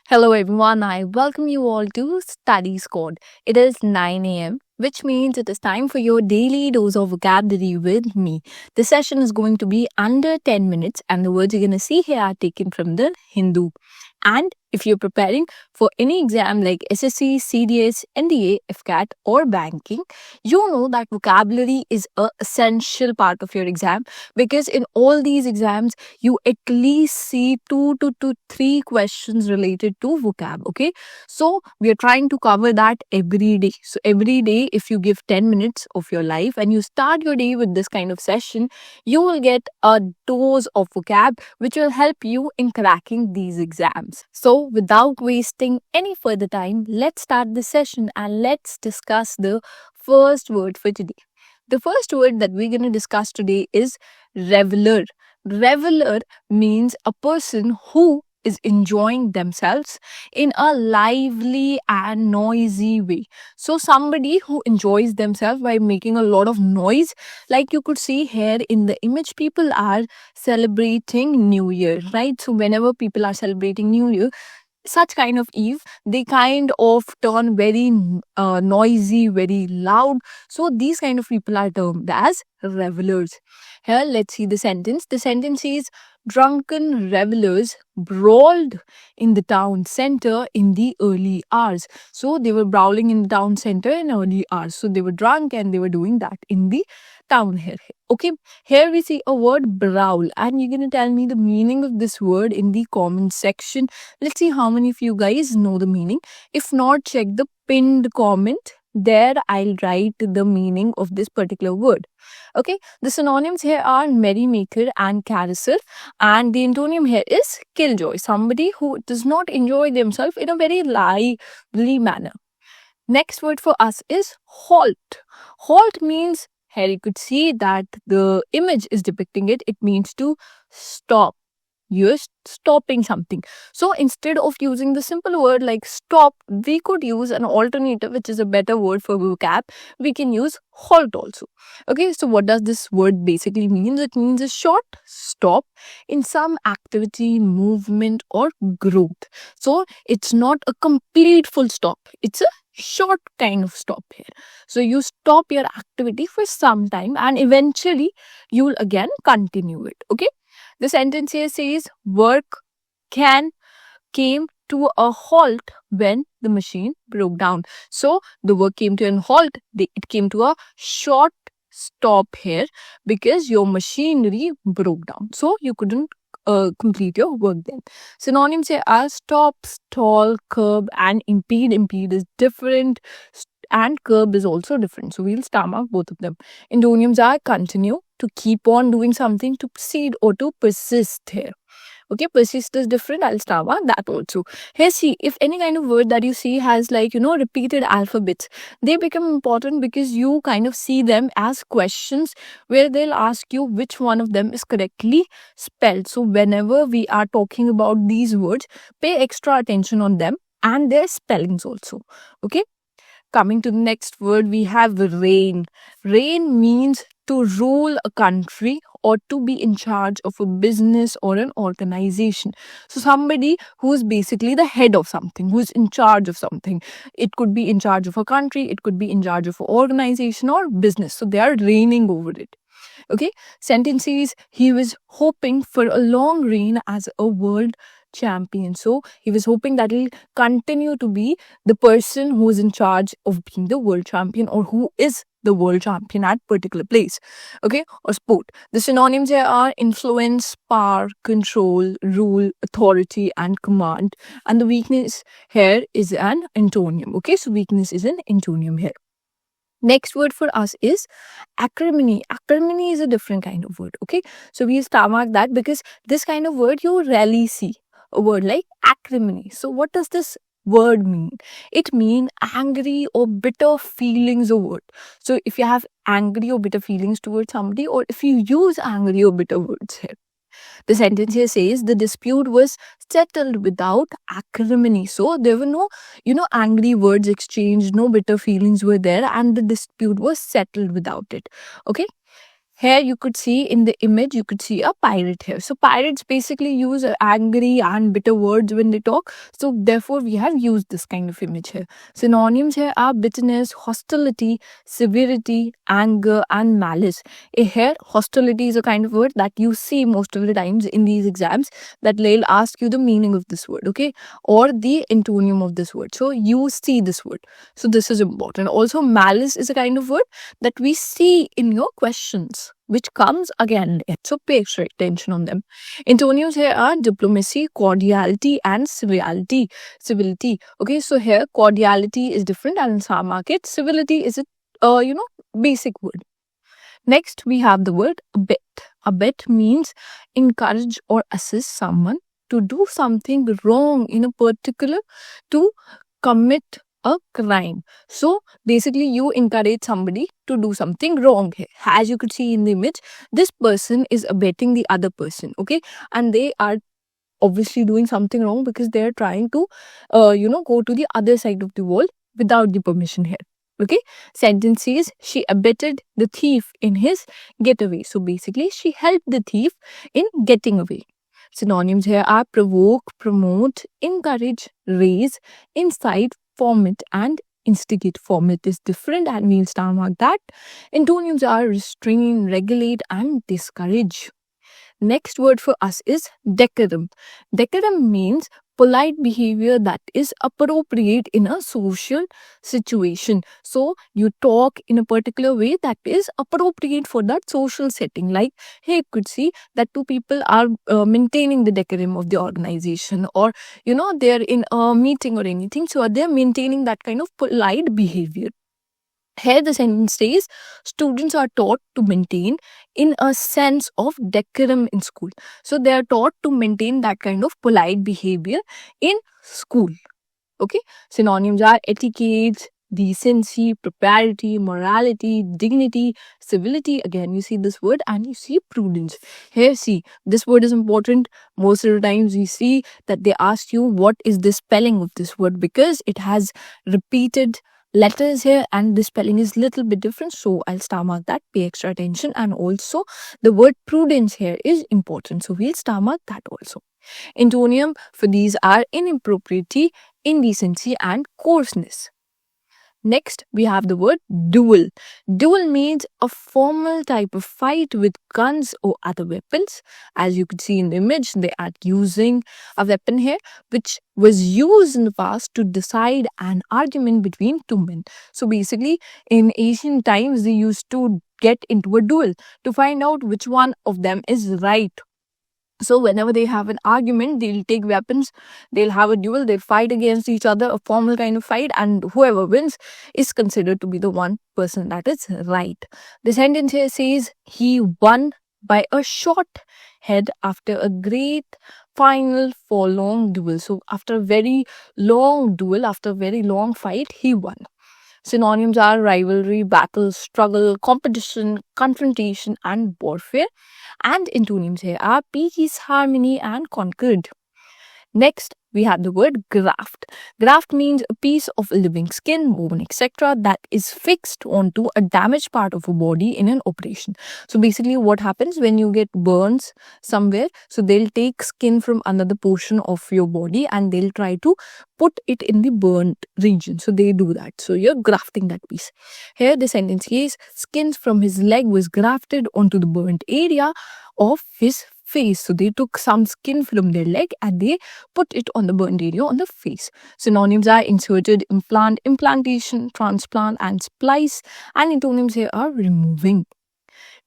Hello everyone, I welcome you all to Study Squad. It is 9 a.m., which means it is time for your daily dose of vocabulary with me. The session is going to be under 10 minutes, and the words you're going to see here are taken from the Hindu. And if you're preparing for any exam like SSC, CDS, NDA, FCAT, or banking, you know that vocabulary is a essential part of your exam because in all these exams, you at least see two to three questions related to vocab. Okay, so we are trying to cover that every day. So every day, if you give 10 minutes of your life and you start your day with this kind of session, you will get a dose of vocab which will help you in cracking these exams. So without wasting any further time, let's start the session and let's discuss the first word for today. The first word that we're going to discuss today is reveler. Reveler means a person who is enjoying themselves in a lively and noisy way. So, somebody who enjoys themselves by making a lot of noise, like you could see here in the image, people are celebrating New Year, right? So, whenever people are celebrating New Year, such kind of eve they kind of turn very noisy, very loud. So these kind of people are termed as revelers. Here let's see the sentence is drunken revelers brawled in the town center in the early hours. So they were brawling in the town center in early hours, so they were drunk and they were doing that in the town here. Okay, here we see a word brawl, and you're gonna tell me the meaning of this word in the comment section. Let's see how many of you guys know the meaning. If not, check the pinned comment. There, I'll write the meaning of this particular word. Okay, the synonyms here are merrymaker and carousel, and the antonym here is killjoy, somebody who does not enjoy themselves in a very lively manner. Next word for us is halt. Halt means, here you could see that the image is depicting it. It means to stop. You're stopping something. So instead of using the simple word like stop, we could use an alternative, which is a better word for vocab. We can use halt also. Okay, so what does this word basically mean? It means a short stop in some activity, movement, or growth. So it's not a complete full stop, it's a short kind of stop here. So you stop your activity for some time and eventually you'll again continue it. Okay, the sentence here says work came to a halt when the machine broke down. So the work came to a halt. It came to a short stop here because your machinery broke down. So you couldn't complete your work then. Synonyms here are stop, stall, curb, and impede. Impede is different and curb is also different. So we'll star mark both of them. Antonyms are continue, to keep on doing something, to proceed, or to persist here. Okay, persist is different. I'll star mark that also. Here, see, if any kind of word that you see has repeated alphabets, they become important because you kind of see them as questions where they'll ask you which one of them is correctly spelled. So whenever we are talking about these words, pay extra attention on them and their spellings also. Okay. Coming to the next word, we have reign. Reign means to rule a country or to be in charge of a business or an organization. So somebody who is basically the head of something, who is in charge of something. It could be in charge of a country, it could be in charge of an organization or business. So they are reigning over it. Okay, sentence is he was hoping for a long reign as a world champion. So he was hoping that he'll continue to be the person who is in charge of being the world champion or who is the world champion at particular place. Okay, or sport. The synonyms here are influence, power, control, rule, authority, and command. And the weakness here is an antonym. Okay, so weakness is an antonym here. Next word for us is acrimony. Acrimony is a different kind of word. Okay, so we star mark that because this kind of word you rarely see. A word like acrimony. So what does this word mean? It means angry or bitter feelings over. So if you have angry or bitter feelings towards somebody, or if you use angry or bitter words here. The sentence here says the dispute was settled without acrimony. So there were no, angry words exchanged, no bitter feelings were there, and the dispute was settled without it. Okay. Here you could see in the image, you could see a pirate here. So pirates basically use angry and bitter words when they talk. So therefore we have used this kind of image here. Synonyms here are bitterness, hostility, severity, anger, and malice. Here hostility is a kind of word that you see most of the times in these exams, that they'll ask you the meaning of this word, okay, or the antonyms of this word. So you see this word. So this is important. Also malice is a kind of word that we see in your questions, which comes again. So pay extra attention on them. Antonyms here are diplomacy, cordiality, and civility. Civility. Okay, so here cordiality is different, and in star market, civility is a basic word. Next, we have the word abet. Abet means encourage or assist someone to do something wrong in a particular, to commit a crime. So basically you encourage somebody to do something wrong here. As you could see in the image, this person is abetting the other person, okay, and they are obviously doing something wrong because they are trying to go to the other side of the wall without the permission here. Okay, sentence says she abetted the thief in his getaway. So basically she helped the thief in getting away. Synonyms here are provoke, promote, encourage, raise, incite, format, and instigate. Format is different and we'll star mark that. Antonyms are restrain, regulate, and discourage. Next word for us is decorum. Decorum means polite behavior that is appropriate in a social situation. So you talk in a particular way that is appropriate for that social setting. Like here you could see that two people are maintaining the decorum of the organization, or they're in a meeting or anything, so they're maintaining that kind of polite behavior. Here the sentence says students are taught to maintain in a sense of decorum in school. So they are taught to maintain that kind of polite behavior in school. Okay, synonyms are etiquette, decency, propriety, morality, dignity, civility. Again, you see this word, and you see prudence. Here, see, this word is important. Most of the times we see that they ask you what is the spelling of this word, because it has repeated letters here and the spelling is little bit different. So I'll star mark that. Pay extra attention. And also the word prudence here is important. So we'll star mark that also. Antonym for these are inappropriacy, indecency, and coarseness. Next, we have the word duel. Duel means a formal type of fight with guns or other weapons. As you could see in the image, they are using a weapon here, which was used in the past to decide an argument between two men. So basically, in ancient times, they used to get into a duel to find out which one of them is right. So whenever they have an argument, they'll take weapons, they'll have a duel, they'll fight against each other, a formal kind of fight, and whoever wins is considered to be the one person that is right. The sentence here says he won by a short head after a great final for long duel. So after a very long duel, after a very long fight, he won. Synonyms are rivalry, battle, struggle, competition, confrontation, and warfare. And antonyms here are peace, harmony, and concord. Next, we have the word graft. Graft means a piece of living skin, bone, etc. that is fixed onto a damaged part of a body in an operation. So basically what happens when you get burns somewhere, so they'll take skin from another portion of your body and they'll try to put it in the burnt region. So they do that. So you're grafting that piece. Here the sentence is skin from his leg was grafted onto the burnt area of his face. So they took some skin from their leg and they put it on the burned area on the face. Synonyms are inserted, implant, implantation, transplant, and splice. And antonyms here are removing.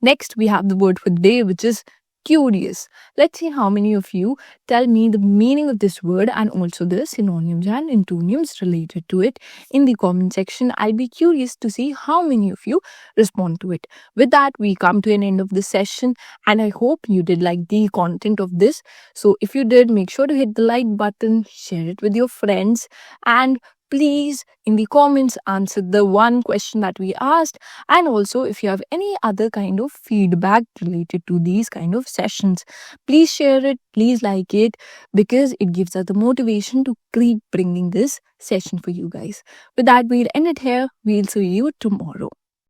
Next, we have the word for day, which is curious. Let's see how many of you tell me the meaning of this word and also the synonyms and antonyms related to it in the comment section. I'll be curious to see how many of you respond to it. With that, we come to an end of this session and I hope you did like the content of this. So if you did, make sure to hit the like button, share it with your friends, and please in the comments answer the one question that we asked. And also if you have any other kind of feedback related to these kind of sessions, please share it, please like it, because it gives us the motivation to keep bringing this session for you guys. With that, we'll end it here. We'll see you tomorrow.